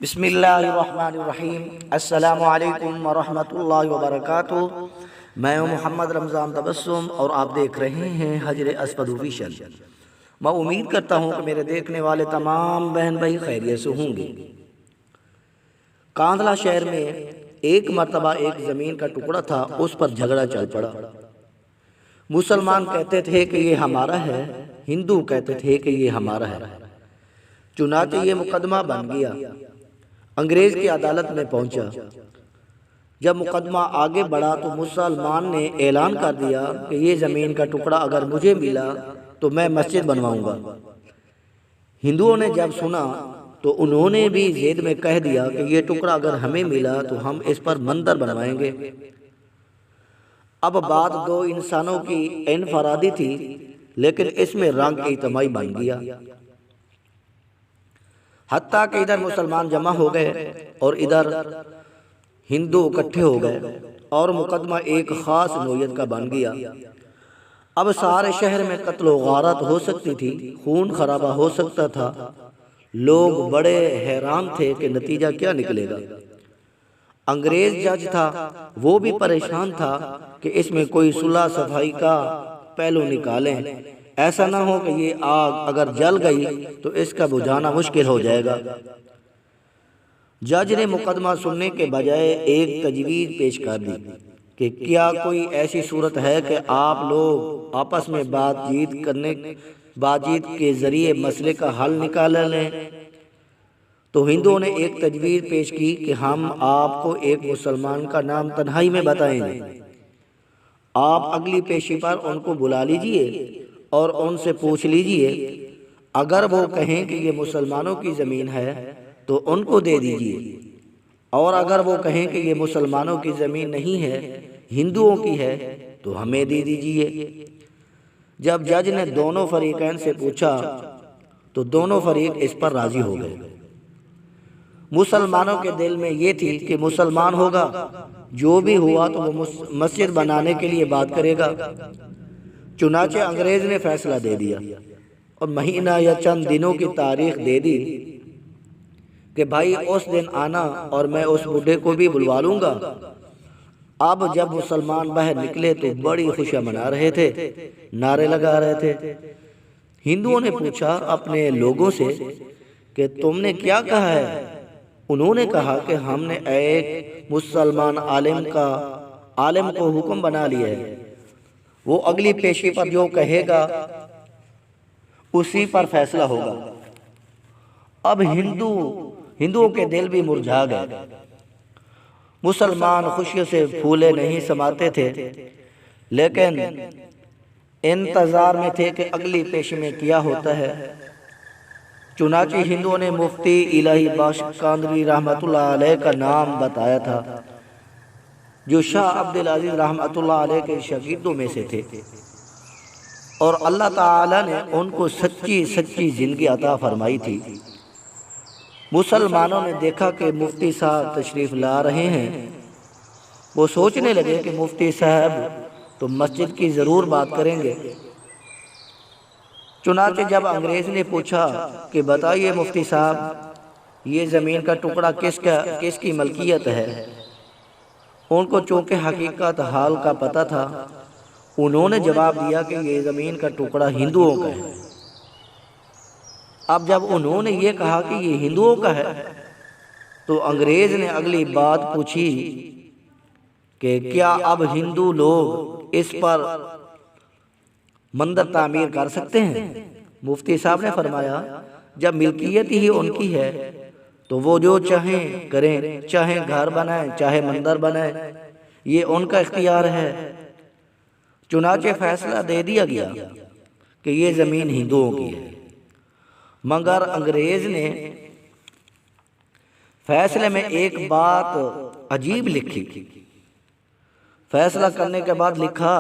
بسم اللہ الرحمن الرحیم۔ السلام علیکم ورحمۃ اللہ وبرکاتہ۔ میں ہوں محمد رمضان تبسم اور آپ دیکھ رہے ہیں حجر اسود آفیشل۔ میں امید کرتا ہوں کہ میرے دیکھنے والے تمام بہن بھائی خیریت سے ہوں گے۔ کاندھلا شہر میں ایک مرتبہ ایک زمین کا ٹکڑا تھا، اس پر جھگڑا چل پڑا۔ مسلمان کہتے تھے کہ یہ ہمارا ہے، ہندو کہتے تھے کہ یہ ہمارا ہے۔ چنانچہ یہ مقدمہ بن گیا، انگریز کی عدالت میں پہنچا۔ جب مقدمہ آگے بڑھا تو مسلمان نے اعلان کر دیا کہ یہ زمین کا ٹکڑا اگر مجھے ملا تو میں مسجد بنواؤں گا۔ ہندوؤں نے جب سنا تو انہوں نے بھی ضد میں کہہ دیا کہ یہ ٹکڑا اگر ہمیں ملا تو ہم اس پر مندر بنوائیں گے۔ اب بات دو انسانوں کی انفرادی تھی، لیکن اس میں رنگ اجتماعی بن گیا، حتیٰ کہ ادھر مسلمان جمع ہو گئے اور ادھر ہندو اکٹھے ہو گئے، اور مقدمہ ایک خاص نوعیت کا بن گیا۔ اب سارے شہر میں قتل و غارت ہو سکتی تھی، خون خرابہ ہو سکتا تھا۔ لوگ بڑے حیران تھے کہ نتیجہ کیا نکلے گا۔ انگریز جج تھا، وہ بھی پریشان تھا کہ اس میں کوئی صلح صفائی کا پہلو نکالیں، ایسا نہ ہو کہ یہ آگ اگر جل گئی تو اس کا بجھانا مشکل ہو جائے گا۔ جج نے مقدمہ سننے کے بجائے ایک تجویز پیش کر دی کہ کیا کوئی ایسی صورت ہے کہ آپ لوگ آپس میں بات چیت کے ذریعے مسئلے کا حل نکال لیں۔ تو ہندوؤں نے ایک تجویز پیش کی کہ ہم آپ کو ایک مسلمان کا نام تنہائی میں بتائیں گے، آپ اگلی پیشی پر ان کو بلا لیجئے اور ان سے پوچھ لیجئے، اگر وہ کہیں کہ یہ مسلمانوں کی زمین ہے تو ان کو دے دیجئے، اور اگر وہ کہیں کہ یہ مسلمانوں کی زمین نہیں ہے، ہندوؤں کی ہے، تو ہمیں دے دیجئے۔ جب جج نے دونوں فریقین سے پوچھا تو دونوں فریق اس پر راضی ہو گئے۔ مسلمانوں کے دل میں یہ تھی کہ مسلمان ہوگا، جو بھی ہوا تو وہ مسجد بنانے کے لیے بات کرے گا۔ چنانچہ انگریز نے فیصلہ دے دیا اور مہینہ یا چند دنوں کی تاریخ دے دی کہ بھائی اس دن آنا اور میں اس بڈھے کو بھی بلوا لوں گا۔ اب جب مسلمان باہر نکلے تو بڑی خوشیاں منا رہے تھے، نعرے لگا رہے تھے۔ ہندوؤں نے پوچھا اپنے لوگوں سے کہ تم نے کیا کہا ہے؟ انہوں نے کہا کہ ہم نے ایک مسلمان عالم کو حکم بنا لیا ہے، وہ اگلی پیشی پر جو کہے گا اسی پر فیصلہ ہوگا۔ اب ہندوؤں کے دل بھی مرجھا گئے۔ مسلمان خوشیوں سے پھولے نہیں سماتے تھے، لیکن انتظار میں تھے کہ اگلی پیشی میں کیا ہوتا ہے۔ چنانچہ ہندوؤں نے مفتی الہی بخش کاندھلی رحمۃ اللہ علیہ کا نام بتایا تھا، جو شاہ عبدالعزیز رحمۃ اللہ علیہ کے شاگردوں میں سے تھے، اور اللہ تعالی نے ان کو سچی زندگی عطا فرمائی تھی۔ مسلمانوں نے دیکھا کہ مفتی صاحب تشریف لا رہے ہیں، وہ سوچنے لگے کہ مفتی صاحب تو مسجد کی ضرور بات کریں گے۔ چنانچہ جب انگریز نے پوچھا کہ بتائیے مفتی صاحب، یہ زمین کا ٹکڑا کس کی ملکیت ہے؟ ان کو چونکہ حقیقت حال کا پتہ تھا، انہوں نے جواب دیا کہ یہ زمین کا ٹکڑا ہندوؤں کا ہے۔ اب جب انہوں نے یہ کہا کہ یہ ہندوؤں کا ہے تو انگریز نے اگلی بات پوچھی کہ کیا اب ہندو لوگ اس پر مندر تعمیر کر سکتے ہیں؟ مفتی صاحب نے فرمایا جب ملکیت ہی ان کی ہے تو وہ جو چاہیں کریں، چاہے گھر بنائیں چاہے مندر بنائیں، یہ ان کا اختیار ہے۔ چنانچہ فیصلہ دے دیا گیا کہ یہ زمین ہندوؤں کی ہے، مگر انگریز نے فیصلے میں ایک بات عجیب لکھی۔ فیصلہ کرنے کے بعد لکھا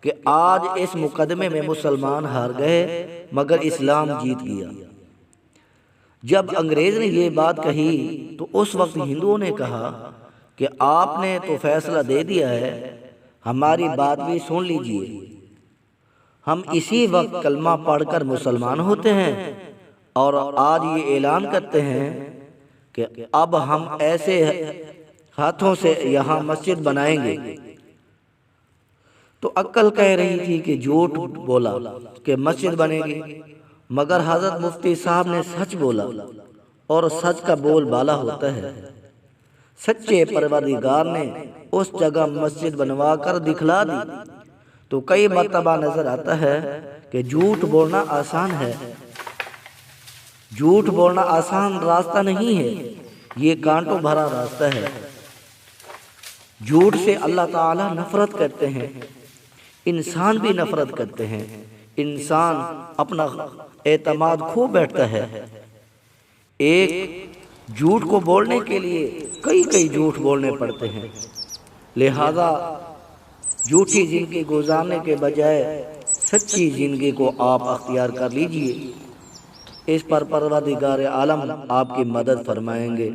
کہ آج اس مقدمے میں مسلمان ہار گئے مگر اسلام جیت گیا۔ جب انگریز نے یہ بات کہی تو اس وقت ہندوؤں نے کہا کہ آپ نے تو فیصلہ دے دیا ہے، ہماری بات بھی سن لیجئے۔ ہم اسی وقت کلمہ پڑھ کر مسلمان ہوتے ہیں اور آج یہ اعلان کرتے ہیں کہ اب ہم ایسے ہاتھوں سے یہاں مسجد بنائیں گے، تو عقل کہہ رہی تھی کہ جھوٹ بولا کہ مسجد بنے گی، مگر حضرت مفتی صاحب نے سچ بولا، اور سچ کا بول بالا ہوتا ہے۔ سچے پروردگار نے اس جگہ مسجد بنوا کر دکھلا دی۔ تو کئی مرتبہ نظر آتا ہے کہ جھوٹ بولنا آسان ہے، جھوٹ بولنا آسان راستہ نہیں ہے، یہ کانٹوں بھرا راستہ ہے۔ جھوٹ سے اللہ تعالی نفرت کرتے ہیں، انسان بھی نفرت کرتے ہیں، انسان اپنا اعتماد کھو بیٹھتا ہے۔ ایک جھوٹ کو بولنے کے لیے کئی جھوٹ بولنے پڑتے ہیں، لہذا جھوٹی زندگی گزارنے کے بجائے سچی زندگی کو آپ اختیار کر لیجئے، اس پر پروردگار عالم آپ کی مدد فرمائیں گے۔